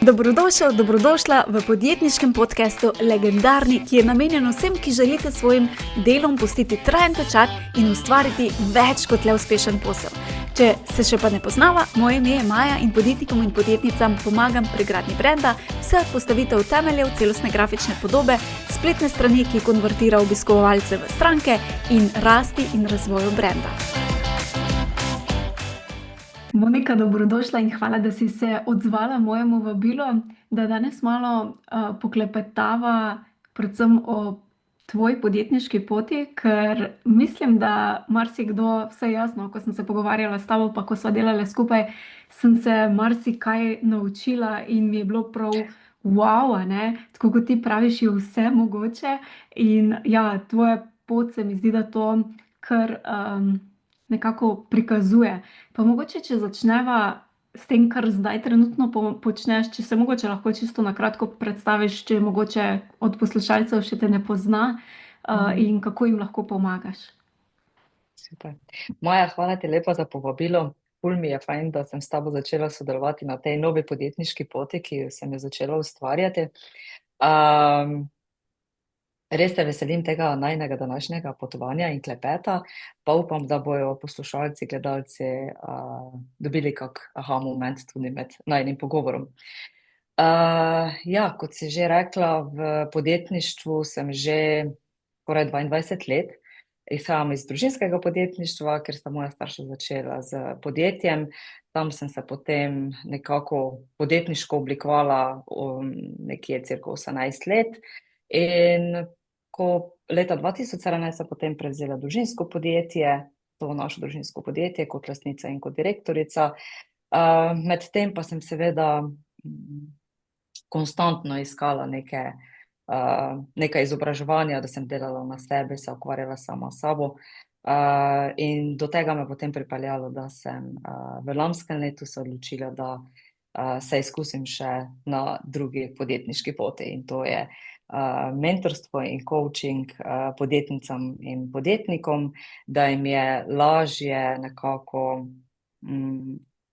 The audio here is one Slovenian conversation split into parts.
Dobrodošel, dobrodošla v podjetniškem podcastu Legendarni, ki je namenjen vsem, ki želite svojim delom pustiti trajen pečat in ustvariti več kot le uspešen posel. Če se še pa ne poznava, moje ime je Maja in podjetnikom in podjetnicam pomagam pri gradnji brenda, vse od postavitev temeljev celostne grafične podobe, spletne strani, ki konvertira obiskovalce v stranke in rasti in razvoju brenda. Monika, dobrodošla in hvala, da si se odzvala mojemu vabilu, da danes malo poklepetava predvsem o tvoji podjetniški poti, ker mislim, da marsikdo, vse jasno, ko sem se pogovarjala s tabo, pa ko sva delala skupaj, sem se marsikaj naučila in mi je bilo prav wow, tako kot ti praviš, je vse mogoče. In ja, tvoja pot se mi zdi, da to kar nekako prikazuje. Pa mogoče, če začneva s tem, kar zdaj trenutno počneš, če se mogoče lahko čisto na kratko predstaviš, če mogoče od poslušalcev še te ne pozna, in kako jim lahko pomagaš. Super. Maja, hvala ti lepa za povabilo. Ful mi je fajn, da sem s tabo začela sodelovati na tej novi podjetniški poti, ki sem jo začela ustvarjati. Res se veselim tega najinega današnjega potovanja in klepeta, pa upam, da bojo poslušalci, gledalci dobili kak aha moment tudi med najinim pogovorom. Ja, kot si že rekla, v podjetništvu sem že skoraj 22 let. Izhajam iz družinskega podjetništva, ker sta moja starša začela z podjetjem. Tam sem se potem nekako podjetniško oblikovala nekje cirka 18 let. In ko leta 2017 sem potem prevzela družinsko podjetje, to našo družinsko podjetje kot lastnica in kot direktorica. Medtem pa sem seveda konstantno iskala neka izobraževanja, da sem delala na sebi, se ukvarjala sama s sabo. In do tega me potem pripeljalo, da sem v lanskem letu se odločila, da se izkusim še na drugi podjetniški poti, in to je mentorstvo in coaching podjetnicam in podjetnikom, da jim je lažje nekako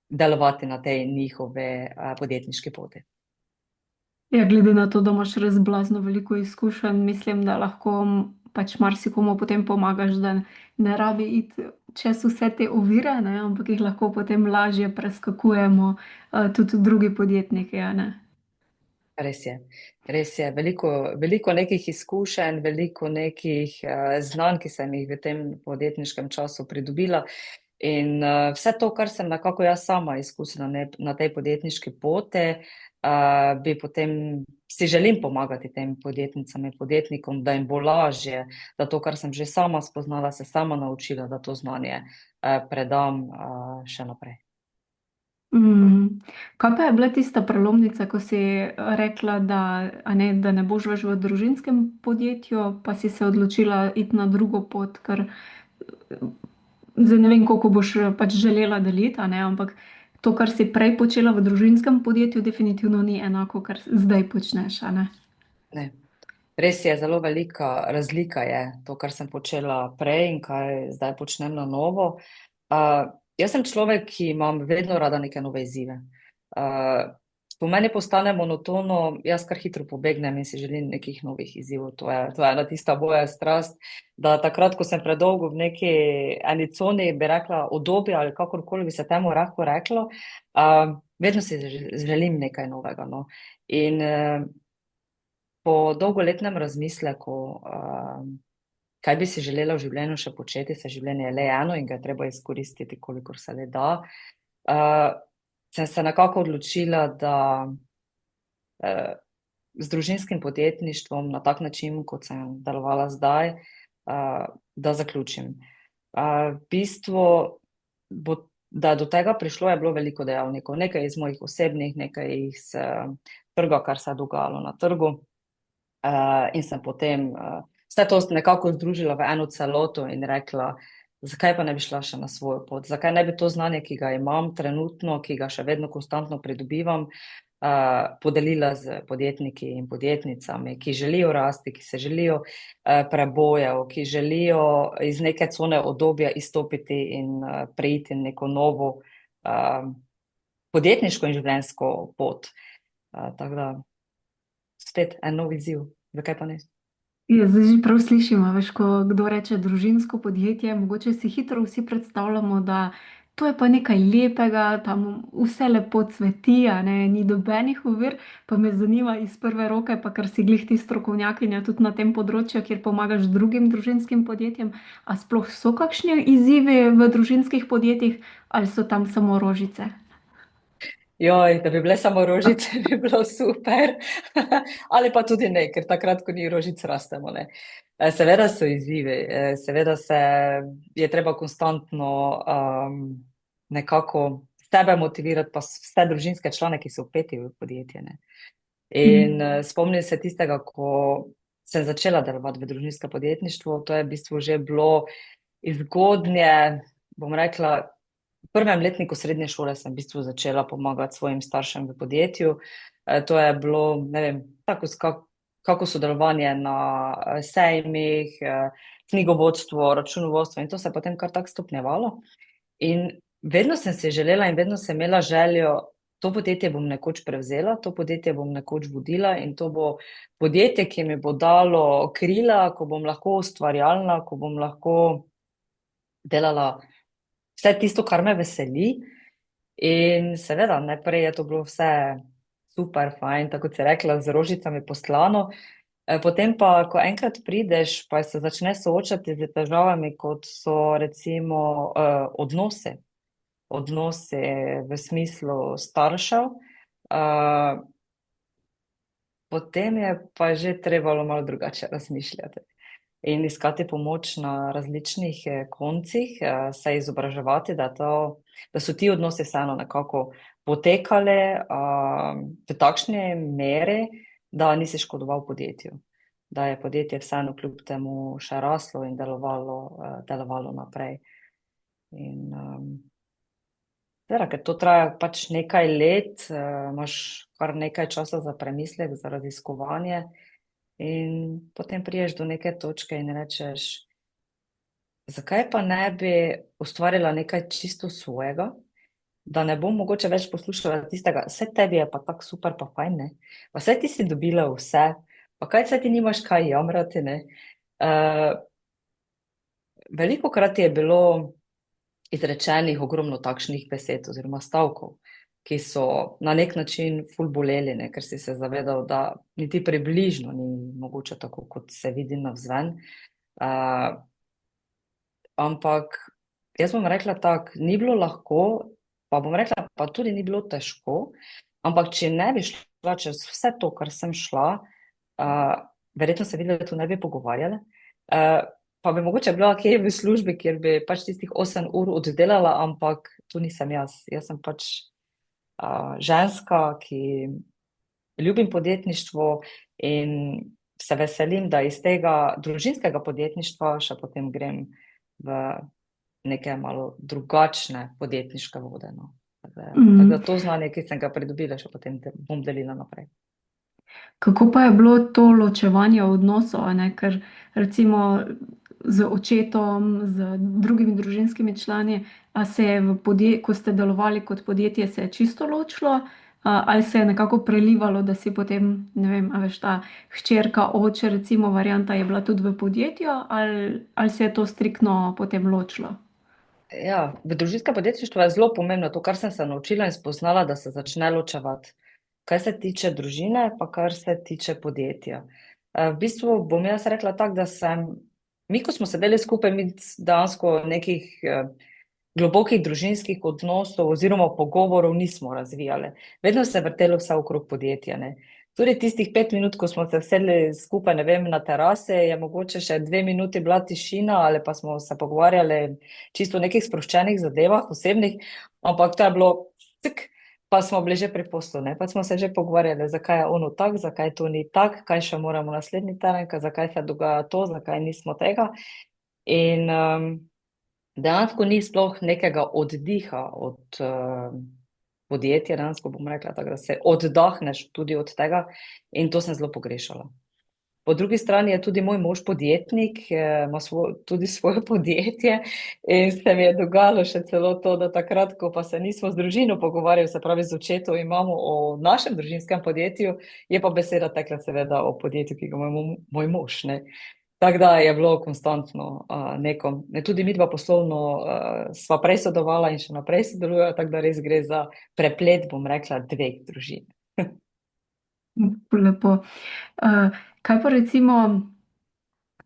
delovati na tej njihovi podjetniški poti. Ja, glede na to, da imaš res blazno veliko izkušenj, mislim, da lahko pač marsikomu potem pomagaš, da ne rabi iti čez vse te ovire, ampak jih lahko potem lažje preskakujemo tudi drugi podjetniki, Res je. Veliko nekih izkušenj, veliko nekih znanj, ki sem jih v tem podjetniškem času pridobila. In vse to, kar sem nekako jaz sama izkusila na tej podjetniški poti, bi potem si želim pomagati tem podjetnicam in podjetnikom, da jim bo lažje, da to, kar sem že sama spoznala, se sama naučila, da to znanje predam še naprej. Kaj pa je bila tista prelomnica, ko si rekla, da ne boš več v družinskem podjetju, pa si se odločila iti na drugo pot, ker zdaj ne vem, koliko boš pač želela deliti, ampak to, kar si prej počela v družinskem podjetju, definitivno ni enako, kar zdaj počneš, Ne. Res je, zelo velika razlika je to, kar sem počela prej in kaj zdaj počnem na novo. Jaz sem človek, ki imam vedno rada neke nove izzive. Po meni postane monotono, jaz kar hitro pobegnem in si želim nekih novih izzivov. To je ena tista moja strast, da takrat, ko sem predolgo v neki eni coni, bi rekla obdobje ali kakorkoli bi se temu lahko reklo, vedno si želim nekaj novega, no. In po dolgoletnem razmisleku, kaj bi si želela v življenju še početi, saj življenje je le eno in ga je treba izkoristiti, kolikor se le da, sem se nekako odločila, da z družinskim podjetništvom na tak način, kot sem delovala zdaj, da zaključim. V bistvu, da do tega prišlo, je bilo veliko dejavnikov, nekaj iz mojih osebnih, nekaj iz trga, kar se je dogajalo na trgu. In sem potem vse to nekako združila v eno celoto in rekla, zakaj pa ne bi šla še na svojo pot, zakaj ne bi to znanje, ki ga imam trenutno, ki ga še vedno konstantno pridobivam, podelila z podjetniki in podjetnicami, ki želijo rasti, ki se želijo prebojev, ki želijo iz neke cone obdobja izstopiti in preiti neko novo podjetniško in življenjsko pot. Tako da spet en nov izziv, zakaj pa ne? Ja, zdaj že prav slišimo, veš, ko kdo reče družinsko podjetje, mogoče si hitro vsi predstavljamo, da to je pa nekaj lepega, tam vse lepo cveti, a ne, ni nobenih ovir, pa me zanima iz prve roke, pa ker si glih ti strokovnjakinja tudi na tem področju, kjer pomagaš drugim družinskim podjetjem, a sploh so kakšni izzivi v družinskih podjetjih ali so tam samo rožice? Joj, da bi bile samo rožice, bi bilo super. Ali pa tudi ne, ker takrat, ko ni rožic, rastemo, ne. Seveda so izzivi, seveda je treba konstantno nekako sebe motivirati, pa vse družinske člane, ki so vpeti v podjetje, ne. In Mm. spomnim se tistega, ko sem začela delovati v družinskem podjetništvu, to je v bistvu že bilo izgodnje, bom rekla, v prvem letniku srednje šole sem v bistvu začela pomagati svojim staršem v podjetju. To je bilo, ne vem, tako kako sodelovanje na sejmih, knjigovodstvo, računovodstvo in to se je potem kar tako stopnjevalo. In vedno sem si želela in vedno sem imela željo, to podjetje bom nekoč prevzela, to podjetje bom nekoč vodila in to bo podjetje, ki mi bo dalo krila, ko bom lahko ustvarjalna, ko bom lahko delala vse tisto, kar me veseli. In seveda, najprej je to bilo vse super, fajn, tako kot si rekla, z rožicami poslano. Potem pa, ko enkrat prideš, pa se začneš soočati z težavami, kot so recimo odnose. Odnose v smislu staršev. Potem je pa že trebalo malo drugače razmišljati in iskati pomoč na različnih koncih, se izobraževati, da so ti odnosi vseeno nekako potekali v takšni meri, da nisi škodoval podjetju. Da je podjetje vseeno kljub temu še raslo in delovalo naprej. In ker to traja pač nekaj let, imaš kar nekaj časa za premislek, za raziskovanje in potem priješ do neke točke in rečeš, zakaj pa ne bi ustvarila nekaj čisto svojega, da ne bom mogoče več poslušala tistega, vse tebi je pa tako super, pa fajn, ne? Pa saj ti si dobila vse, pa kaj saj ti nimaš kaj jamrati, ne? Velikokrat je bilo izrečenih ogromno takšnih besed oziroma stavkov, ki so na nek način ful boleli, ne, ker si se zavedal, da niti približno ni mogoče tako, kot se vidi navzven. Ampak jaz bom rekla tako, ni bilo lahko, pa bom rekla, pa tudi ni bilo težko, ampak če ne bi šla čez vse to, kar sem šla, verjetno se videla, da tu ne bi pogovarjala. Pa bi mogoče bila kje v službi, kjer bi pač tistih 8 ur oddelala, ampak to nisem jaz. Jaz sem pač ženska, ki ljubim podjetništvo in se veselim, da iz tega družinskega podjetništva še potem grem v neke malo drugačne podjetniške vode, no. Tako da to znanje, ki sem ga pridobila, še potem bom delila naprej. Kako pa je bilo to ločevanje odnosov, a ne? Ker recimo z očetom, z drugimi družinskimi člani, a se je ko ste delovali kot podjetje, se je čisto ločilo, ali se je nekako prelivalo, da si potem, ne vem, a veš, ta hčerka, oče, recimo varianta je bila tudi v podjetju, ali se je to striktno potem ločilo? Ja, v družinskem podjetništvu je zelo pomembno to, kar sem se naučila in spoznala, da se začne ločevati. Kaj se tiče družine, pa kar se tiče podjetja. V bistvu bom jaz rekla tako, mi, ko smo sedeli skupaj, mi dejansko nekih globokih družinskih odnosov oziroma pogovorov nismo razvijali. Vedno se je vrtelo vse okrog podjetja, ne. Tudi tistih 5 minut, ko smo se sedeli skupaj, ne vem, na terase, je mogoče še 2 minuti bila tišina ali pa smo se pogovarjali čisto o nekih sproščenih zadevah, osebnih, ampak to je bilo cik, pa smo bili že pri poslu, ne, pa smo se že pogovarjali, zakaj je ono tako, zakaj to ni tako, kaj še moramo naslednji teden, zakaj se dogaja to, zakaj nismo tega. In dejansko ni sploh nekega oddiha od podjetja, dejansko bom rekla tako, da se oddahneš tudi od tega in to sem zelo pogrešala. Po drugi strani je tudi moj mož podjetnik, ima tudi svoje podjetje in se mi je dogajalo še celo to, da takrat, ko pa se nismo z družino pogovarjali, se pravi z očetom, imamo o našem družinskem podjetju, je pa beseda tekla seveda o podjetju, ki ga ima moj mož, ne. Tako da je bilo konstantno neko, tudi midva poslovno sva prej sodelovala in še naprej sodelujeva, tako da res gre za preplet, bom rekla, dveh družin. Lepo. Kaj pa recimo,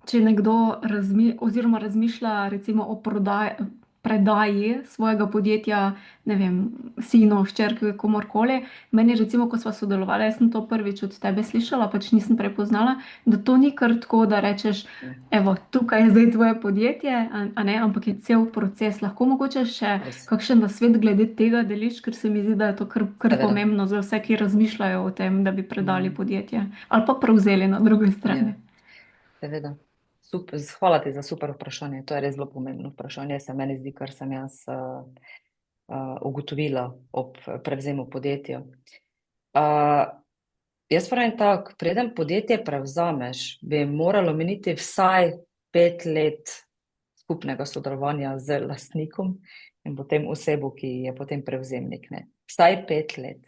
če nekdo razmišlja recimo o predaji svojega podjetja, ne vem, sinu, hčerki, komurkoli. Meni recimo, ko sva sodelovala, jaz sem to prvič od tebe slišala, pač nisem prepoznala, da to ni kar tako, da rečeš, evo, tukaj je zdaj tvoje podjetje, a ne, ampak je cel proces. Lahko mogoče še Res, kakšen nasvet glede tega deliš, ker se mi zdi, da je to kar seveda. pomembno za vse, ki razmišljajo o tem, da bi predali Mm, podjetje ali pa prevzeli na drugi ja. strani. Seveda. Super, hvala ti za super vprašanje. To je res zelo pomembno vprašanje, se meni zdi, kar sem jaz ugotovila ob prevzemu podjetja. Jaz pravim tako, preden podjetje prevzameš, bi moralo miniti vsaj 5 let skupnega sodelovanja z lastnikom in potem osebo, ki je potem prevzemnik, ne. Vsaj 5 let.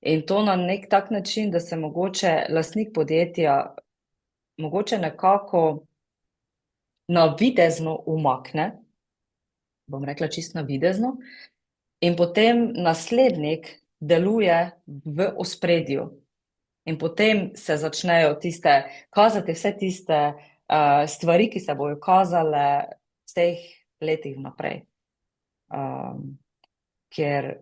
In to na nek tak način, da se mogoče lastnik podjetja mogoče nekako navidezno umakne, bom rekla čisto navidezno, in potem naslednik deluje v ospredju. In potem se začnejo kazati vse tiste stvari, ki se bojo kazale v teh letih vnaprej. Ker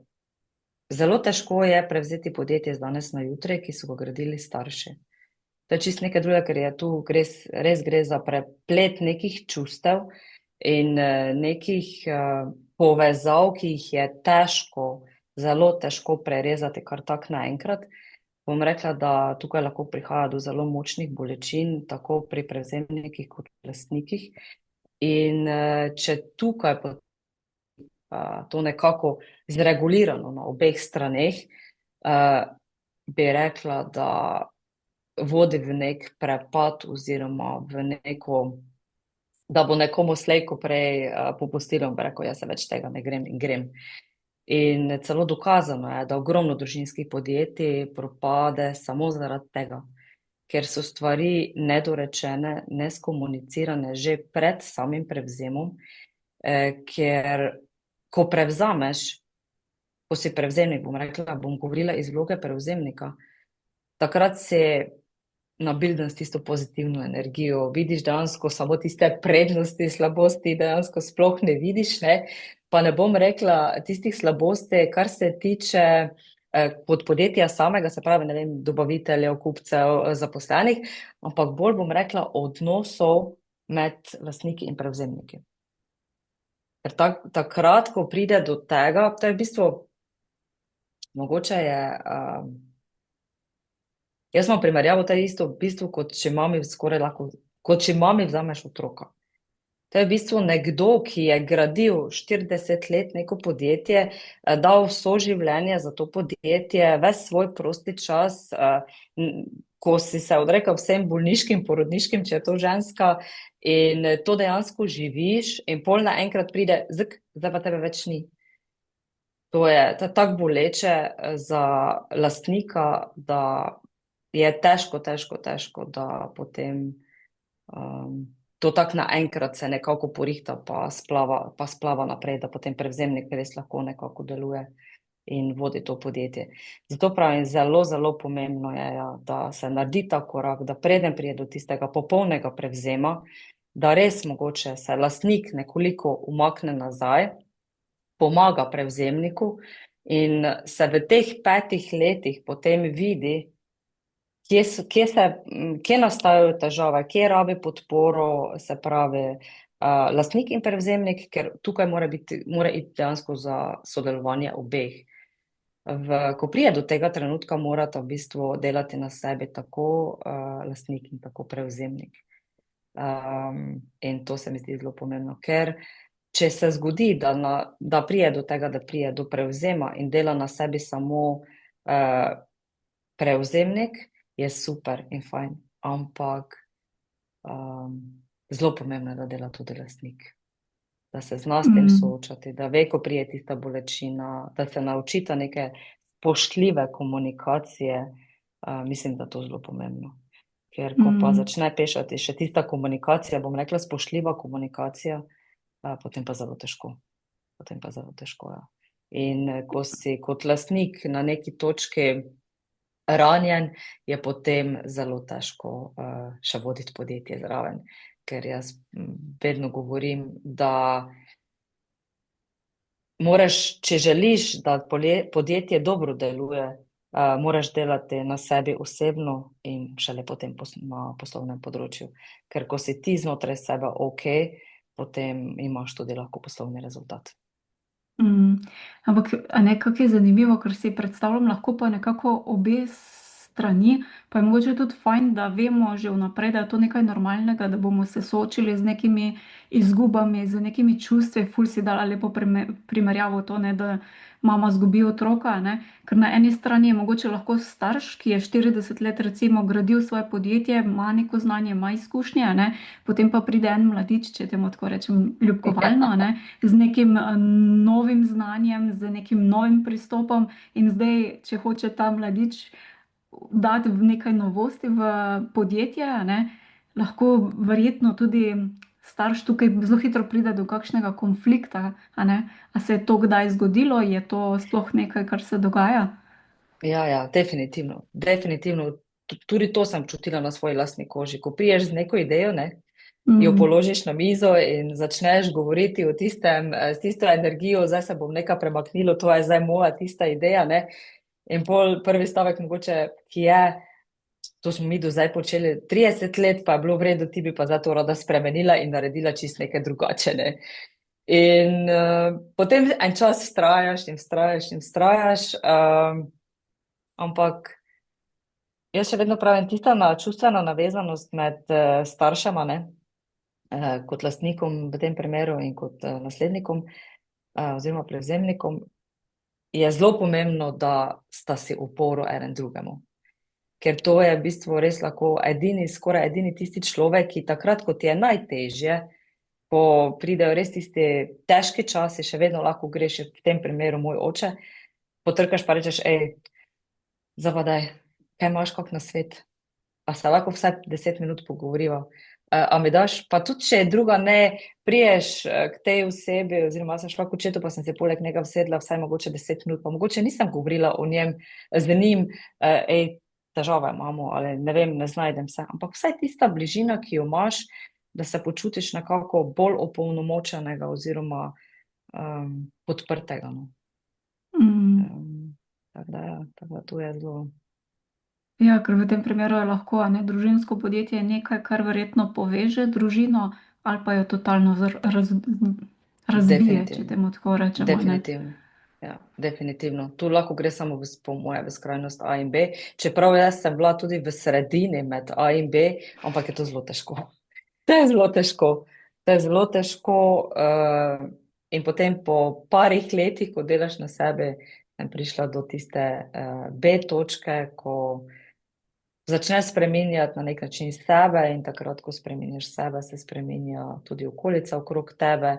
zelo težko je prevzeti podjetje z danes na jutri, ki so ga gradili starši. To je čisto nekaj drugega, ker je tu res gre za preplet nekih čustev in nekih povezav, ki jih je težko, zelo težko prerezati kar tako naenkrat. Bom rekla, da tukaj lahko prihaja do zelo močnih bolečin, tako pri prevzemnikih kot lastnikih. In če tukaj to nekako zregulirano na obeh straneh, bi rekla, da vodi v nek prepad oziroma v neko, da bo nekomu slej ko prej popustilo in bo rekel, jaz se več tega ne grem in grem. In celo dokazano je, da ogromno družinskih podjetij propade samo zaradi tega, ker so stvari nedorečene, neskomunicirane že pred samim prevzemom, ker ko prevzameš, ko si prevzemnik, bom rekla, bom govorila iz vloge prevzemnika, takrat si nabilden s tisto pozitivno energijo, vidiš dejansko samo tiste prednosti, slabosti, dejansko sploh ne vidiš, ne? Pa ne bom rekla tistih slabosti, kar se tiče pod podjetja samega, se pravi, ne vem, dobaviteljev, kupcev, zaposlenih, ampak bolj bom rekla odnosov med lastniki in prevzemniki. Ker takrat, ko pride do tega, to je v bistvu, mogoče je, jaz imam primerjavo, to je isto v bistvu, kot če mami skoraj lahko, kot če mami vzameš otroka. To je v bistvu nekdo, ki je gradil 40 let neko podjetje, dal vso življenje za to podjetje, ves svoj prosti čas, ko si se odrekel vsem bolniškim, porodniškim, če je to ženska, in to dejansko živiš in pol naenkrat pride, zdaj pa tebe več ni. To je tako boleče za lastnika, da je težko, da potem to tako naenkrat se nekako porihta pa splava naprej, da potem prevzemnik res lahko nekako deluje in vodi to podjetje. Zato pravim, zelo, zelo pomembno je, ja, da se naredi ta korak, da preden pride do tistega popolnega prevzema, da res mogoče se lastnik nekoliko umakne nazaj, pomaga prevzemniku in se v teh 5 letih potem vidi, kje nastajajo težave, kje rabi podporo, se pravi, lastnik in prevzemnik, ker tukaj mora iti dejansko za sodelovanje obeh. Ko pride do tega trenutka, morata v bistvu delati na sebi tako lastnik in tako prevzemnik. In to se mi zdi zelo pomembno, ker če se zgodi, da pride do tega, da pride do prevzema in dela na sebi samo prevzemnik, je super in fajn. ampak zelo pomembno je, da dela tudi lastnik, da se zna s tem Mm, soočati, da ve, ko prije tista bolečina, da se naučita neke spoštljive komunikacije. Mislim, da je to zelo pomembno. Ker ko pa mm, začne pešati še tista komunikacija, bom rekla spoštljiva komunikacija, potem pa zelo težko. Potem pa zelo težko, ja. In ko si kot lastnik na neki točki ranjen, je potem zelo težko še voditi podjetje zraven. Ker jaz vedno govorim, da moraš, če želiš, da podjetje dobro deluje, moraš delati na sebi osebno in šele potem na poslovnem področju. Ker ko si ti znotraj sebe ok, potem imaš tudi lahko poslovni rezultat. mm. Ampak nekako je zanimivo, ker si predstavljam lahko pa nekako obe strani, pa je mogoče tudi fajn, da vemo že vnaprej, da je to nekaj normalnega, da bomo se soočili z nekimi izgubami, z nekimi čustvi. Ful si dala lepo primerjavo to, ne, da mama zgubi otroka, ne. Ker na eni strani je mogoče lahko starš, ki je 40 let recimo gradil svoje podjetje, ima neko znanje, ima izkušnje, ne, potem pa pride en mladič, če temu tako rečem ljubkovalno, ne, z nekim novim znanjem, z nekim novim pristopom in zdaj, če hoče ta mladič dati v nekaj novosti v podjetje, ne, lahko verjetno tudi starš tukaj zelo hitro pride do kakšnega konflikta, a ne. A se je to kdaj zgodilo? Je to sploh nekaj, kar se dogaja? Ja, ja, definitivno. Definitivno. Tudi to sem čutila na svoji lastni koži. Ko priješ z neko idejo, ne, jo Mm, položiš na mizo in začneš govoriti o tistem, s tisto energijo, zdaj se bom nekaj premaknilo, to je zdaj moja tista ideja, ne. In pol prvi stavek mogoče, ki je, to smo mi do zdaj počeli 30 let, pa je bilo v redu, ti bi pa zdaj to rada spremenila in naredila čist nekaj drugače, ne. In potem en čas vztrajaš in vztrajaš in vztrajaš, ampak jaz še vedno pravim, tista čustvena navezanost med staršema, ne, kot lastnikom v tem primeru in kot naslednikom oziroma prevzemnikom, je zelo pomembno, da sta si oporo eden drugemu. Ker to je v bistvu res lahko skoraj edini tisti človek, ki takrat, ko ti je najtežje, ko pridejo res tisti težki časi, še vedno lahko greš, v tem primeru moj oče, potrkaš pa rečeš, zavadaj, kaj imaš kak na svet? A se lahko vsaj 10 minut pogovoriva? A mi daš, pa tudi če je druga ne, priješ k tej osebi, oziroma jaz sem šla k očetu, pa sem se poleg njega usedla vsaj mogoče 10 minut, pa mogoče nisem govorila o njem, z njim, težave imamo, ali ne vem, ne znajdem se, ampak vsaj tista bližina, ki jo imaš, da se počutiš nekako bolj opolnomočenega oziroma podprtega, no. mm. Tako da to je zelo. Ja, ker v tem primeru je lahko, a ne, družinsko podjetje nekaj, kar verjetno poveže družino ali pa jo totalno razbije, če Definitivno, temu tako rečemo, ne. definitivno. Ja, definitivno. Tu lahko gre samo po moje v skrajnost A in B, čeprav jaz sem bila tudi v sredini med A in B, ampak je to zelo težko. To je zelo težko. To je zelo težko in potem po parih letih, ko delaš na sebi, sem prišla do tiste B točke, ko začneš spreminjati na nek način sebe in takrat, ko spremeniš sebe, se spreminja tudi okolica okrog tebe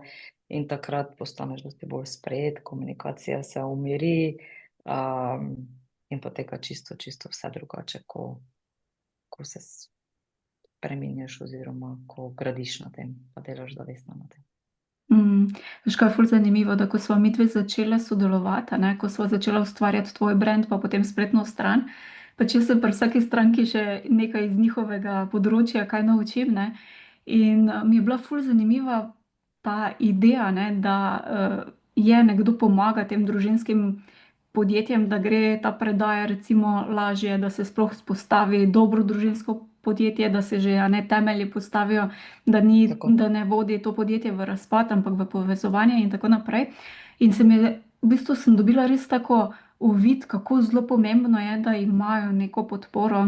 in takrat postaneš dosti bolj sprejet, komunikacija se umiri in poteka čisto vse drugače, ko se spreminjaš oziroma ko gradiš na tem, pa delaš zavestno na tem. Veš, kaj je ful zanimivo, da ko sva midve začele sodelovati, a ne, ko sva začela ustvarjati tvoj brand, pa potem spletno stran, pač jaz se pri vsaki stranki še nekaj iz njihovega področja kaj naučim, ne, in mi je bila ful zanimiva ta ideja, ne, da je nekdo pomaga tem družinskim podjetjem, da gre ta predaja recimo lažje, da se sploh vzpostavi dobro družinsko podjetje, da se že, a ne, temelji postavijo, Tako. da ne vodi to podjetje v razpad, ampak v povezovanje in tako naprej. In se mi je, v bistvu sem dobila res tako uvid, kako zelo pomembno je, da imajo neko podporo,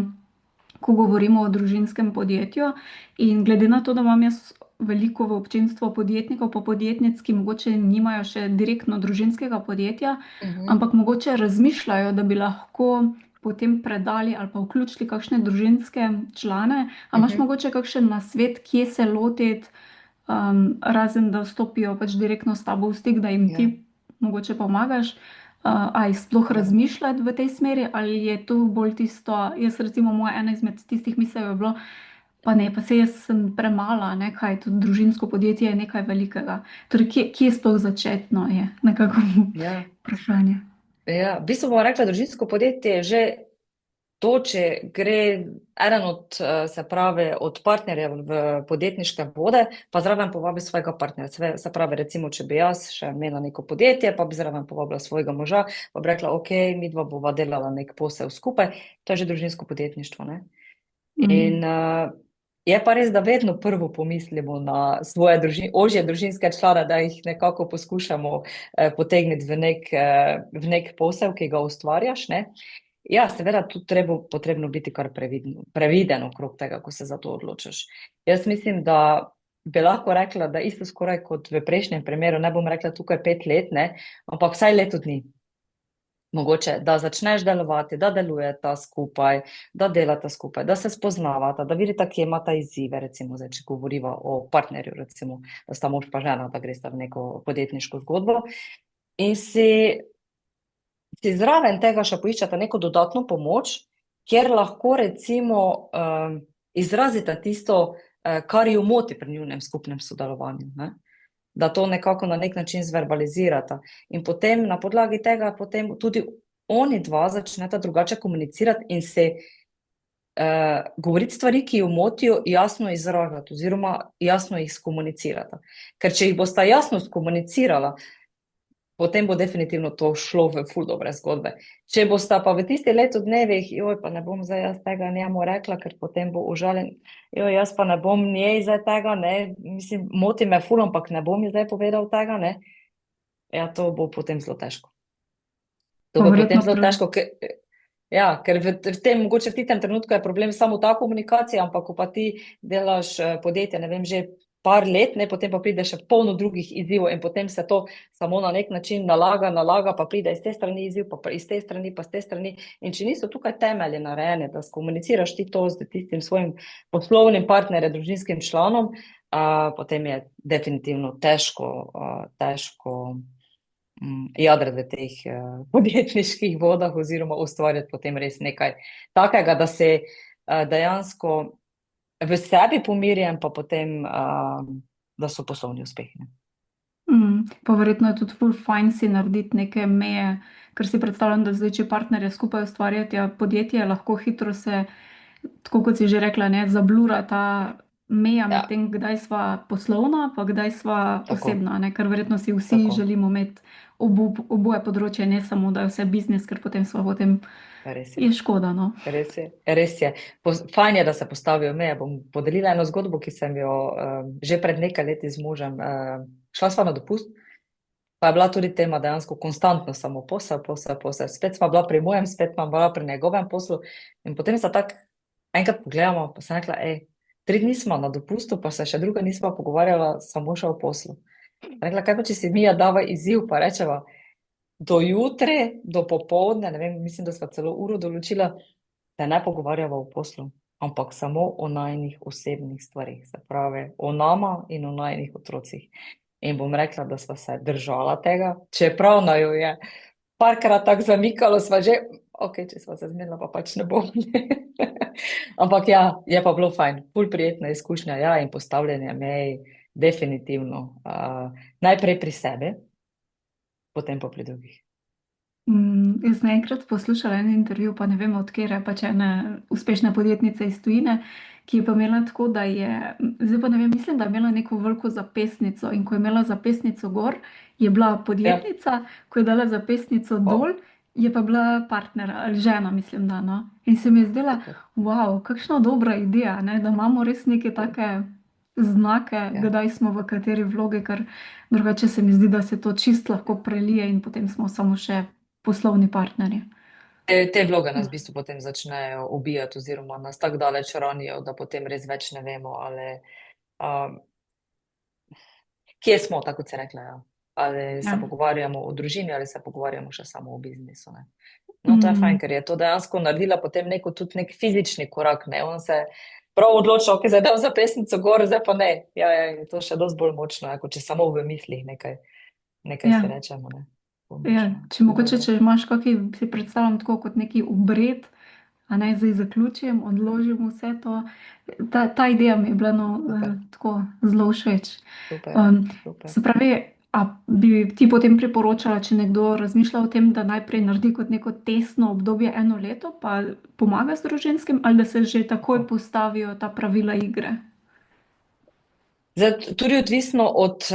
ko govorimo o družinskem podjetju. In glede na to, da imam jaz veliko v občinstvu podjetnikov, pa podjetnic, ki mogoče nimajo še direktno družinskega podjetja, Mhm. ampak mogoče razmišljajo, da bi lahko potem predali ali pa vključili kakšne družinske člane. A imaš Mhm. mogoče kakšen nasvet, kje se lotiti, razen da stopijo pač direktno s tabo v stik, da jim Ja, ti mogoče pomagaš? A jih sploh ja, razmišljati v tej smeri, ali je to bolj tisto, jaz recimo moja ena izmed tistih misel je bilo, pa ne, pa se jaz sem premala, ne, kaj to družinsko podjetje je nekaj velikega. Torej, kje sploh začeti, no, je nekako ja. vprašanje. Ja, v bistvu bom rekla, družinsko podjetje je že to, če gre eden od, se pravi, od partnerjev v podjetniške vode, pa zraven povabi svojega partnerja. Se pravi, recimo, če bi jaz še imela neko podjetje, pa bi zraven povabila svojega moža, pa bi rekla, ok, midva bova delala nek posel skupaj, to je že družinsko podjetništvo, ne? In Mm. je pa res, da vedno prvo pomislimo na svoje ožje družinske člane, da jih nekako poskušamo potegniti v nek posel, ki ga ustvarjaš, ne? Ja, seveda tu potrebno biti kar previden okrog tega, ko se za to odločiš. Jaz mislim, da bi lahko rekla, da isto skoraj kot v prejšnjem primeru, ne bom rekla tukaj 5 let, ne, ampak vsaj leto dni. Mogoče, da začneš delovati, da delujeta skupaj, da delata skupaj, da se spoznavata, da vidita, kje imata izzive, recimo, zdaj, če govoriva o partnerju, recimo, da sta mož pa žena, da gresta v neko podjetniško zgodbo. In si zraven tega še poiščete neko dodatno pomoč, kjer lahko recimo izrazite tisto, kar ju moti pri njunem skupnem sodelovanju, ne? Da to nekako na nek način zverbalizirata. In potem na podlagi tega potem tudi oni dva začneta drugače komunicirati in se govoriti stvari, ki jo motijo, jasno izražati oziroma jasno jih skomunicirata. Ker če jih bosta jasno skomunicirala, potem bo definitivno to šlo v ful dobre zgodbe. Če bosta pa v tistih letu dnevih, joj, pa ne bom zdaj jaz tega njemu rekla, ker potem bo užaljen, joj, jaz pa ne bom njej zdaj tega, ne, mislim, moti me ful, ampak ne bom ji zdaj povedal tega, ne, ja, to bo potem zelo težko. To Pa bo potem verjetno zelo težko, ja, ker v tem, mogoče v tem trenutku je problem samo ta komunikacija, ampak ko pa ti delaš podjetje, ne vem, že par let, ne, potem pa pride še polno drugih izzivov in potem se to samo na nek način nalaga, pa pride iz te strani izziv, pa iz te strani, pa z te strani. In če niso tukaj temelji narejeni, da skomuniciraš ti to z tistim svojim poslovnim partnerjem, družinskim članom, potem je definitivno težko jadrati v teh podjetniških vodah oziroma ustvarjati potem res nekaj takega, da se dejansko v sebi pomirjen, pa potem, da so poslovni uspehi. Pa verjetno je tudi ful fajn si narediti neke meje, ker si predstavljam, da zdaj, če partnerje skupaj ustvarjate podjetje, lahko hitro se, tako kot si že rekla, ne, zablura ta meja med Ja, tem, kdaj sva poslovna, pa kdaj sva tako, osebna, ne, ker verjetno si vsi tako, želimo imeti oboje področje, ne samo, da je vse biznis, ker potem res je. je škoda, no. Res je, res je. Fajn je, da se postavijo meje. Bom podelila eno zgodbo, ki sem jo že pred nekaj leti z možem. Šla sva na dopust, pa je bila tudi tema dejansko konstantno samo posel, posel, posel. Spet sva bila pri mojem, spet sva bila pri njegovem poslu. In potem se tako enkrat pogledamo, pa sem rekla, 3 dni smo na dopustu, pa se še druga nisva pogovarjala, samo še o poslu. Rekla, kaj pa če si mi dava izziv, pa rečeva, do jutre, do popovdne, ne vem, mislim, da sva celo uro določila, se ne pogovarjava o poslu, ampak samo o najnih osebnih stvarih, se pravi o nama in o najnih otrocih. In bom rekla, da sva se držala tega, čeprav naju je parkrat tako zamikalo, sva že, ok, če sva se zmenila, pa pač ne bom. Ampak ja, je pa bilo fajn, ful prijetna izkušnja, ja, in postavljanje mej, definitivno. Najprej pri sebi, potem pa pri drugih. Jaz sem enkrat poslušala en intervju, pa ne vem od kere, pač ene uspešne podjetnice iz tujine, ki je pa imela tako, da je, zdaj pa ne vem, mislim, da je imela neko veliko zapestnico in ko je imela zapestnico gor, je bila Ja, podjetnica, ko je dala zapestnico wow, dol, je pa bila partner ali žena, mislim, da no. In se mi je zdela, super. wow, kakšna dobra ideja, ne, da imamo res neke take znake, Ja. kdaj smo v kateri vlogi, ker drugače se mi zdi, da se to čist lahko prelije in potem smo samo še poslovni partnerji. Te vloge nas v bistvu potem začnejo ubijati oziroma nas tako daleč ranijo, da potem res več ne vemo, ali, um, kje smo, tako kot se rekla. Ja. ali se Ja. pogovarjamo o družini, ali se pogovarjamo še samo o biznisu. Ne. No, to je fajn, Mm, ker je to dejansko naredila potem neko, tudi nek fizični korak. Ne. On se prav odločil, ok, zdaj dam za pesnico gor, zdaj pa ne. Ja, je to še dosti bolj močno, kot če samo v mislih nekaj si ja. rečemo. Ne. Bolj Ja, močno. če Tako da mogoče, res. če imaš kakšen, si predstavljam tako kot neki obred, a naj zdaj zaključim, odložim vse to. Ta ideja mi je bila no, Super, tako zelo všeč. super, Um, super. Se pravi, a bi ti potem priporočala, če nekdo razmišlja o tem, da najprej naredi kot neko testno obdobje 1 leto, pa pomaga z družinskim, ali da se že takoj Tako. postavijo ta pravila igre? Zdaj, tudi odvisno od,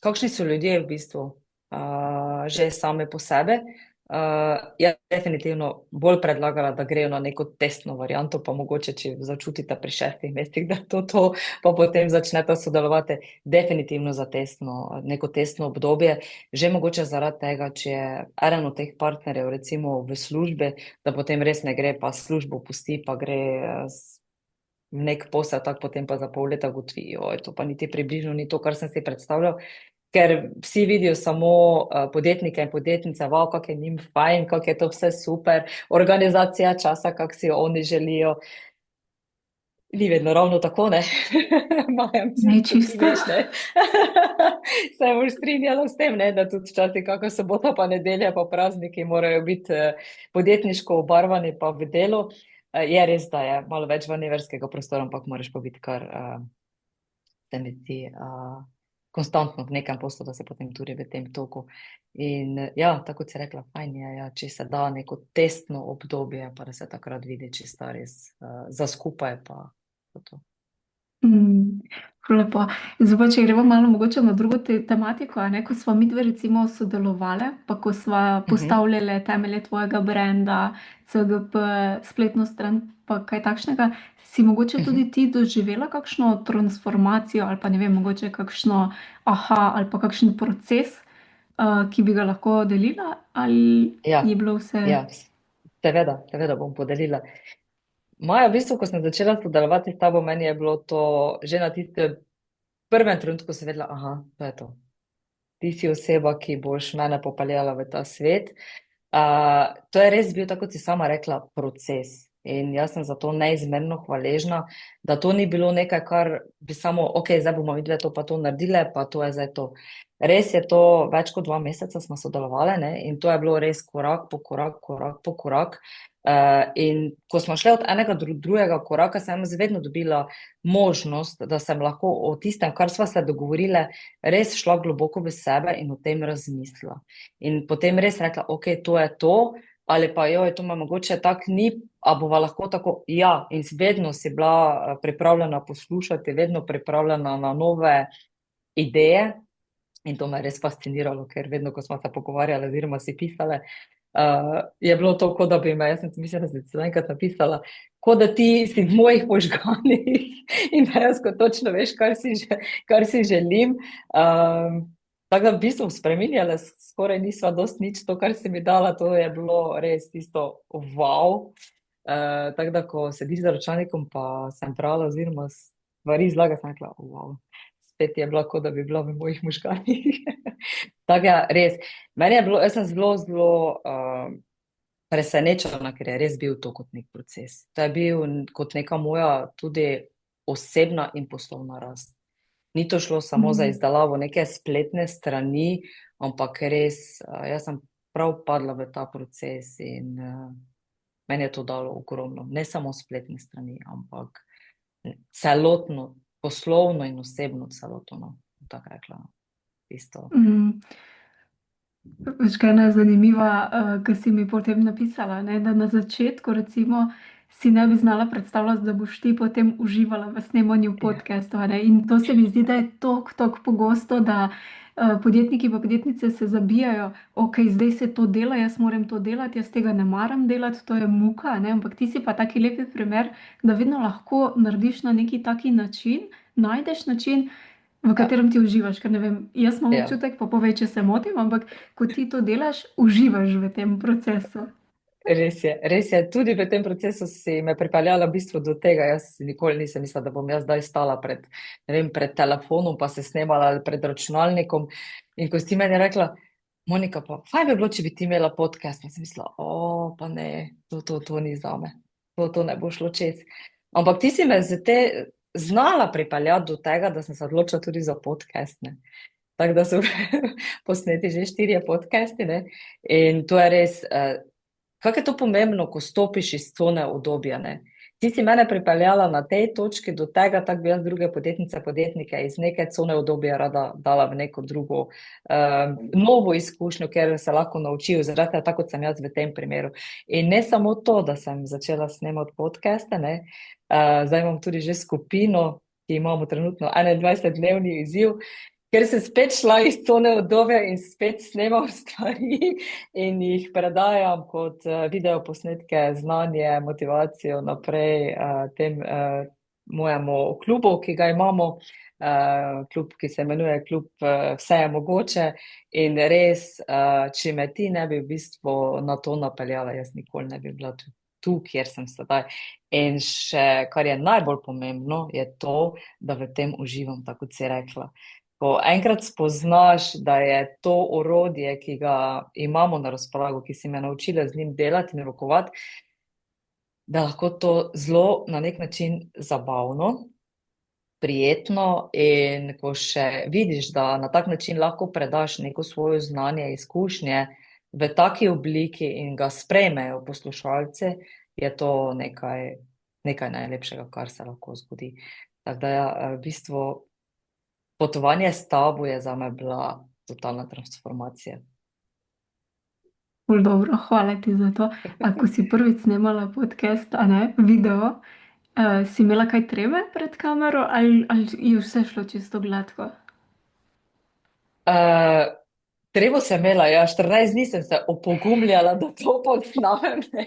kakšni so ljudje v bistvu, že same po sebi. Jaz definitivno bolj predlagala, da grejo na neko testno varianto, pa mogoče, če začutite pri 6 mesecih, da je to, pa potem začnete sodelovati definitivno za neko testno obdobje. Že mogoče zaradi tega, če je eden od teh partnerjev recimo v službi, da potem res ne gre, pa službo pusti, pa gre nek posel, tako potem pa za pol leta ugotovi, oj, to pa niti približno ni to, kar sem si predstavljal. Ker vsi vidijo samo podjetnike in podjetnice, wow, kako je njim fajn, kako je to vse super, organizacija časa, kako si jo oni želijo. Ni vedno ravno tako, ne? Maja, mislim, Ne da ti čisto. veš, ne? Se boš strinjala s tem, ne? Da tudi včasih kakšna sobota pa nedelja pa prazniki morajo biti podjetniško obarvani pa v delu. Je res, da je malo več manevrskega prostora, ampak moraš pa biti kar, se mi zdi, konstantno v nekem poslu, da se potem tudi v tem toku. In ja, tako kot si rekla, fajn je, ja, če se da neko testno obdobje, pa da se takrat vidi, če sta res za skupaj, pa to. Mm, lepo. Zdaj pa, če gremo malo mogoče na drugo tematiko, a ne, ko smo midve recimo sodelovali, pa ko smo Mhm, postavljali temelje tvojega brenda, CGP, spletno stran, pa kaj takšnega, si mogoče mhm. tudi ti doživela kakšno transformacijo ali pa ne vem, mogoče kakšno aha ali pa kakšen proces, ki bi ga lahko delila, ali je Ja, bilo vse. ja, seveda bom podelila. Maja, v bistvu, ko sem začela sodelovati s tabo, meni je bilo to že na tistem prvem trenutku, se vedela, aha, to je to. Ti si oseba, ki boš mene popeljala v ta svet. To je res bil, tako kot si sama rekla, proces. In jaz sem za to neizmerno hvaležna, da to ni bilo nekaj, kar bi samo, ok, zdaj bomo videli to, pa to naredile, pa to je zdaj to. Res je to, več kot 2 meseca smo sodelovali, ne? In to je bilo res korak po korak, korak po korak. In ko smo šli od enega do drugega koraka, sem jaz vedno dobila možnost, da sem lahko o tistem, kar sva se dogovorile, res šla globoko v sebe in o tem razmislila. In potem res rekla, ok, to je to, ali pa joj, to me mogoče tako ni, a bova lahko tako, ja, in vedno si bila pripravljena poslušati, vedno pripravljena na nove ideje. In to me je res fasciniralo, ker vedno, ko smo se pogovarjali, oziroma si pisale, je bilo to, kot da bi me, jaz sem si mislila, da si celo enkrat napisala, kot da ti si v mojih možganih in dejansko točno veš, kar si želim. Tako da v bistvu spreminjala skoraj nisva dosti nič, to, kar si mi dala, to je bilo res tisto wow. Tako da, ko sediš za računalnikom, pa sem brala, oziroma stvari izlaga, sem rekla, wow, spet je bila, kot da bi bila v mojih možganih. Tako da, res, meni je bilo, jaz sem zelo presenečena, ker je res bil to kot nek proces. To je bil kot neka moja tudi osebna in poslovna rast. Ni to šlo samo za Mm, izdelavo neke spletne strani, ampak res, jaz sem prav padla v ta proces in meni je to dalo ogromno. Ne samo spletne strani, ampak celotno, poslovno in osebno celoto, no, tako rekla, no, tisto. mm. Veš, kaj je najzanimiva, kar si mi potem napisala, ne? Da na začetku recimo si ne bi znala predstavljati, da boš ti potem uživala v snemanju Ja, podcastov, ne? In to se mi zdi, da je tok pogosto, da podjetniki pa podjetnice se zabijajo, ok, zdaj se to dela, jaz moram to delati, jaz tega ne maram delati, to je muka, ne? Ampak ti si pa taki lepi primer, da vedno lahko narediš na neki taki način, najdeš način, v ja, katerem ti uživaš. Ker ne vem, jaz imam ja. občutek, pa povej, če se motim, ampak ko ti to delaš, uživaš v tem procesu. res je, tudi v tem procesu si me pripeljala v bistvu do tega, jaz nikoli nisem mislila, da bom jaz zdaj stala pred, ne vem, pred telefonom, pa se snemala ali pred računalnikom in ko si ti meni rekla, Monika, pa fajn bi bilo, če bi ti imela podcast, pa sem mislila, pa ne, to ni zame, to ne bo šlo čez. Ampak ti si me znala pripeljati do tega, da sem se odločila tudi za podcast, ne. Tako da so posneti že 4 podcasti, ne. In to je res, kako je to pomembno, ko stopiš iz cone udobja, ne. Ti si mene pripeljala na tej točki do tega, tako bi jaz druge podjetnice, podjetnike iz neke cone udobja rada dala v neko drugo, novo izkušnjo, kjer se lahko naučijo, zaradi tako kot sem jaz v tem primeru. In ne samo to, da sem začela snemati podcaste, ne, zdaj imam tudi že skupino, ki imamo trenutno 21-dnevni izziv, ker sem spet šla iz cone udobja in spet snemam stvari in jih predajam kot video posnetke, znanje, motivacijo naprej tem mojemu klubu, ki ga imamo, klub, ki se imenuje Klub Vse je mogoče in res, če me ti ne bi v bistvu na to napeljala, jaz nikoli ne bi bila tu, kjer sem sedaj. In še, kar je najbolj pomembno, je to, da v tem uživam, tako kot si rekla. Ko enkrat spoznaš, da je to orodje, ki ga imamo na razpolago, ki si me naučila z njim delati in rokovati, da lahko to zelo na nek način zabavno, prijetno in ko še vidiš, da na tak način lahko predaš neko svoje znanje, izkušnje v taki obliki in ga sprejmejo poslušalci, je to nekaj najlepšega, kar se lahko zgodi. Tako da v bistvu potovanje s tabo je zame bila totalna transformacija. Ful dobro, hvala ti za to. A ko si prvič snemala podcast, a ne, video, si imela kaj treme pred kamero ali je vse šlo čisto gladko? Tremo sem imela, ja, 14 dni sem se opogumljala, da to posnamem, ne.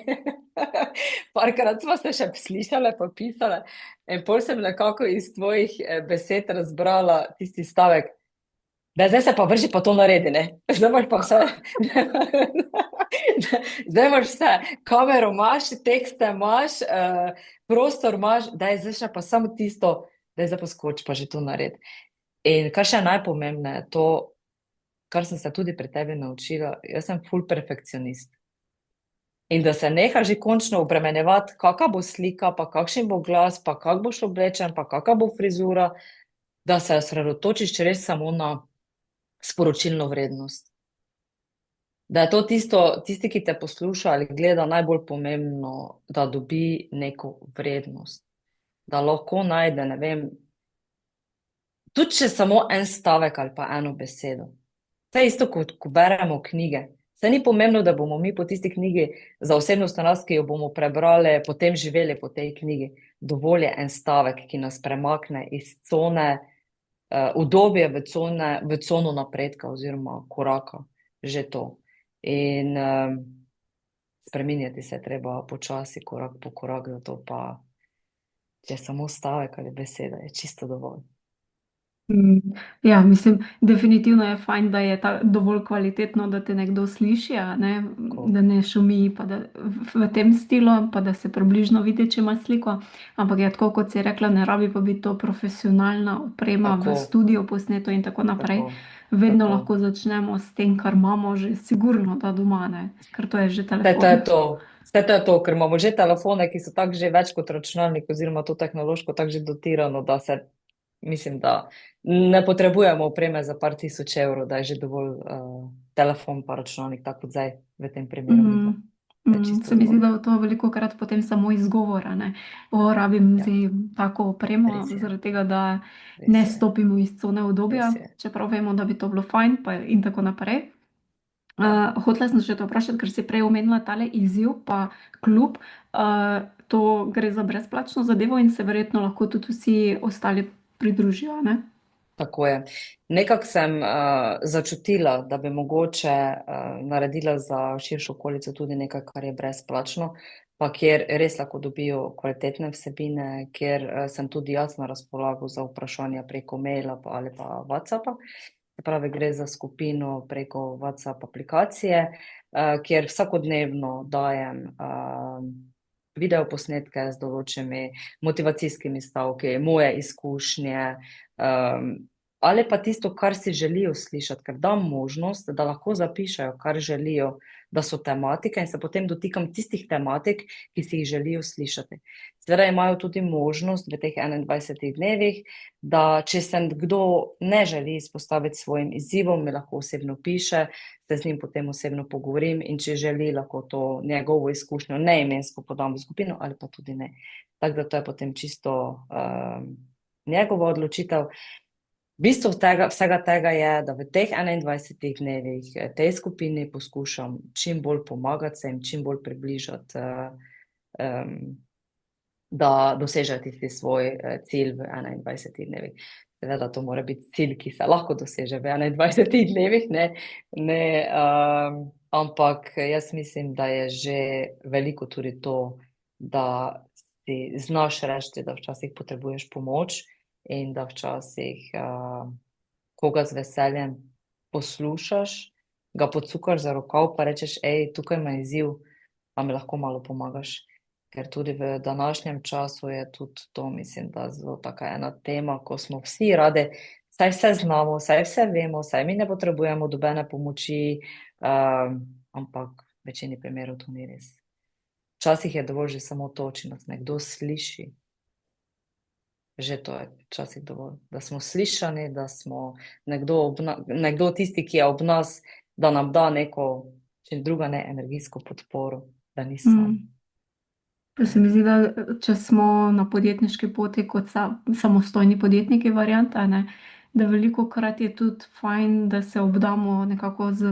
Parkrat smo se še slišale pa pisale in pol sem nekako iz tvojih besed razbrala tisti stavek, da zdaj se pa vrži pa to naredi, ne. Zdaj imaš pa vse, zdaj imaš vse, kamero imaš, tekste imaš, prostor imaš, daj zdaj še pa samo tisto, daj zdaj pa skoči pa že to naredi. In kar še najpomembneje, to, kar sem se tudi pri tebi naučila, jaz sem ful perfekcionist. In da se neha že končno obremenjevati, kakva bo slika, pa kakšen bo glas, pa kak boš oblečen, pa kakva bo frizura, da se osredotočiš res samo na sporočilno vrednost. Da je to tisti, ki te posluša ali gleda, najbolj pomembno, da dobi neko vrednost. Da lahko najde, ne vem, tudi če samo en stavek ali pa eno besedo. To je isto, kot ko beremo knjige. Saj ni pomembno, da bomo mi po tisti knjigi za osebnostno rast, ki jo bomo prebrali, potem živeli po tej knjigi. Dovolj je en stavek, ki nas premakne iz cone udobja v cono napredka oziroma koraka. Že to. In spreminjati se je treba počasi, korak po korak, zato pa če samo stavek ali beseda, je čisto dovolj. Ja, mislim, definitivno je fajn, da je dovolj kvalitetno, da te nekdo sliši, a ne, da ne šumi, pa da v tem stilu, pa da se približno vidi, če ima sliko. Ampak je tako, kot si rekla, ne rabi pa biti to profesionalna oprema v studiu posneto in tako naprej. Vedno lahko začnemo s tem, kar imamo že sigurno da doma, ne, ker to je že telefon. Vse to je to, ker imamo že telefone, ki so tako že več kot računalnik oziroma to tehnološko tako že dotirano, da se, mislim, da ne potrebujemo opreme za par tisoč evrov, da je že dovolj telefon pa računalnik, tako kot zdaj v tem primeru. Se mi zdi, da je to velikokrat potem samo izgovor, a ne. Rabim zdaj tako opremo, zaradi tega, da ne stopimo iz cone udobja, čeprav vemo, da bi to bilo fajn, pa in tako naprej. Hotela sem še te vprašati, ker si prej omenila tale izziv pa klub, to gre za brezplačno zadevo in se verjetno lahko tudi vsi ostali pridružijo, a ne? Tako je. Nekako sem začutila, da bi mogoče naredila za širšo okolico tudi nekaj, kar je brezplačno, pa kjer res lahko dobijo kvalitetne vsebine, kjer sem tudi jaz na razpolago za vprašanja preko maila ali pa WhatsAppa. Se pravi, gre za skupino preko WhatsApp aplikacije. kjer vsakodnevno dajem video posnetke z določenimi motivacijskimi stavki, moje izkušnje, ali pa tisto, kar si želijo slišati, ker dam možnost, da lahko zapišejo, kar želijo, da so tematike in se potem dotikam tistih tematik, ki si jih želijo slišati. Seveda imajo tudi možnost v teh 21 dnevih, da če se kdo ne želi izpostaviti svojim izzivom, mi lahko osebno piše, se z njim potem osebno pogovorim in če želi, lahko to njegovo izkušnjo neimensko podam v skupino ali pa tudi ne. Tako da to je potem čisto njegova odločitev. Bistvo vsega tega je, da v teh 21 dnevih tej skupini poskušam čim bolj pomagati, se jim čim bolj približati, da dosežejo tisti svoj cilj v 21 dnevih. Seveda to mora biti cilj, ki se lahko doseže v 21 dnevih, ne, ampak jaz mislim, da je že veliko tudi to, da si znaš reči, da včasih potrebuješ pomoč, in da včasih koga z veseljem poslušaš, ga pocukaš za rokav pa rečeš, tukaj ima izziv, a mi lahko malo pomagaš. Ker tudi v današnjem času je tudi to, mislim, da zelo taka ena tema, ko smo vsi radi, saj vse znamo, saj vse vemo, saj mi ne potrebujemo nobene pomoči, ampak v večini primerov to ni res. Včasih je dovolj že samo to, če nas nekdo sliši. Že to je včasih dovolj, da smo slišani, da smo nekdo tisti, ki je ob nas, da nam da neko, če druga ne, energijsko podporo, da ni sam. Pa se mi zdi, da če smo na podjetniški poti kot samostojni podjetniki, varianta, ne, da veliko krat je tudi fajn, da se obdamo nekako z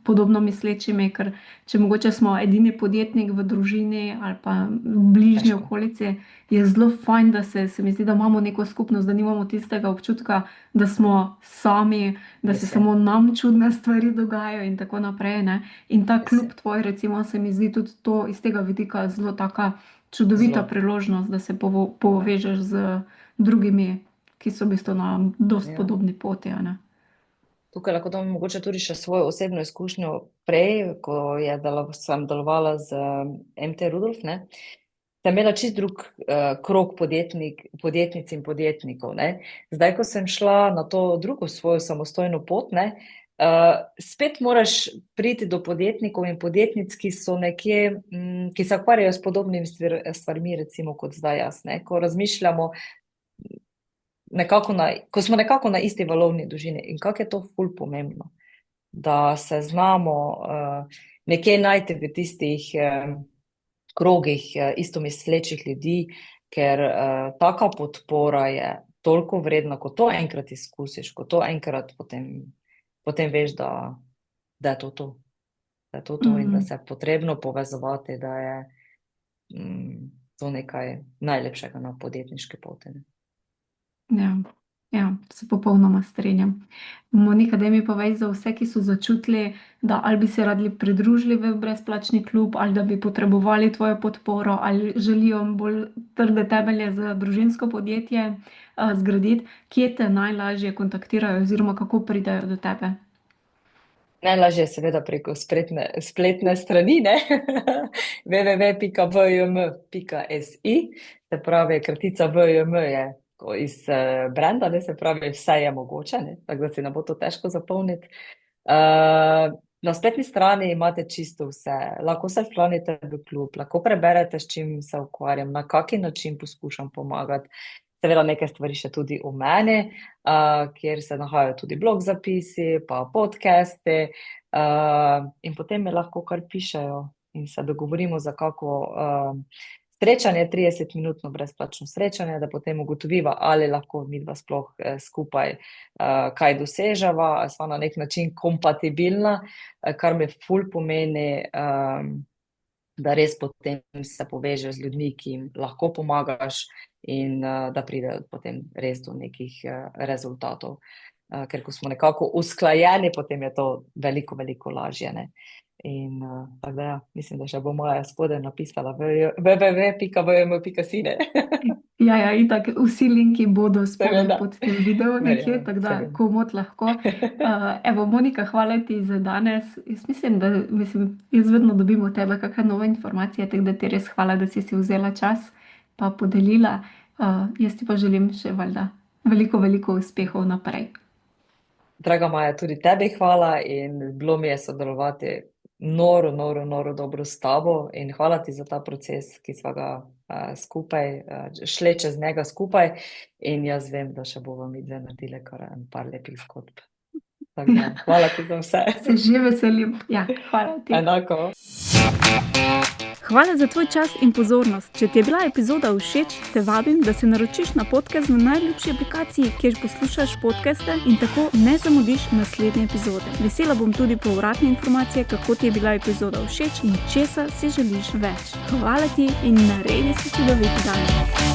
podobno mislečimi, ker če mogoče smo edini podjetnik v družini ali pa v bližnji Težko. okolici, je zelo fajn, da se mi zdi, da imamo neko skupnost, da nimamo tistega občutka, da smo sami, da se Res je. samo nam čudne stvari dogajajo in tako naprej, ne. In ta Res je. klub tvoj, recimo, se mi zdi tudi to iz tega vidika zelo taka čudovita Zelo. priložnost, da se povežeš z drugimi, ki so v bistvu na dosti Ja. podobni poti, a ne. Tukaj lahko dam mogoče tudi še svojo osebno izkušnjo prej, ko sem delovala z MT Rudolf, ne. Sem imela čisto drug krog podjetnic in podjetnikov, ne. Zdaj, ko sem šla na to drugo svojo samostojno pot, ne, spet moraš priti do podjetnikov in podjetnic, ki so nekje, ki se ukvarjajo s podobnimi stvarmi, recimo kot zdaj jaz, ne, ko razmišljamo ko smo nekako na isti valovni dolžini in kako je to ful pomembno, da se znamo nekje najti v tistih krogih istomislečih ljudi, ker taka podpora je toliko vredna, ko to enkrat izkusiš, ko to enkrat potem veš, da je to to. Da je to to in da se je potrebno povezovati, da je to nekaj najlepšega na podjetniški poti. Ja, se popolnoma strinjam. Monika, daj mi povej za vse, ki so začutili, da ali bi se radi pridružili v brezplačni klub, ali da bi potrebovali tvojo podporo, ali želijo bolj trde temelje za družinsko podjetje zgraditi, kje te najlažje kontaktirajo oziroma kako pridejo do tebe? Najlažje je seveda preko spletne strani, ne, www.vjm.si, se pravi, kratica VJM je iz brenda, ne, se pravi, vse je mogoče, ne, tako da si ne bo to težko zapolniti. Na spletni strani imate čisto vse, lahko se včlanite v klub, lahko preberete, s čim se ukvarjam, na kakšen način poskušam pomagati. Seveda nekaj stvari še tudi o meni, kjer se nahajajo tudi blog zapisi, pa podcasti, in potem mi lahko kar pišejo in se dogovorimo za kako srečanje, 30-minutno brezplačno srečanje, da potem ugotoviva, ali lahko midva sploh skupaj kaj doseževa, ali sva na nek način kompatibilna, kar mi ful pomeni, da res potem se povežeš z ljudmi, ki jim lahko pomagaš in da pridejo potem res do nekih rezultatov. Ker ko smo nekako usklajeni, potem je to veliko, veliko lažje, ne. In tako da ja, mislim, da še bo Maja spodaj napisala www.vm.si. Ja, itak, vsi linki bodo spodaj Seveda. pod tem videom nekje, Verjamem, tako da seveda. komot lahko. Evo, Monika, hvala ti za danes. Jaz mislim, jaz vedno dobim od tebe kakšne nove informacije, tako da ti res hvala, da si vzela čas pa podelila. Jaz ti pa želim še valjda veliko, veliko uspehov naprej. Draga Maja, tudi tebi hvala in bilo mi je sodelovati noro, noro, noro dobro s tabo in hvala ti za ta proces, ki sva ga skupaj, šle čez njega skupaj in jaz vem, da še bova midve naredile kar en par lepih zgodb. Tako da, hvala ti za vse. Se že veselim. Ja, hvala ti. Enako. Hvala za tvoj čas in pozornost. Če ti je bila epizoda všeč, te vabim, da se naročiš na podcast na najljubši aplikaciji, kjer poslušaš podcaste in tako ne zamudiš naslednje epizode. Vesela bom tudi povratne informacije, kako ti je bila epizoda všeč in česa si želiš več. Hvala ti in naredi si čudovit dan.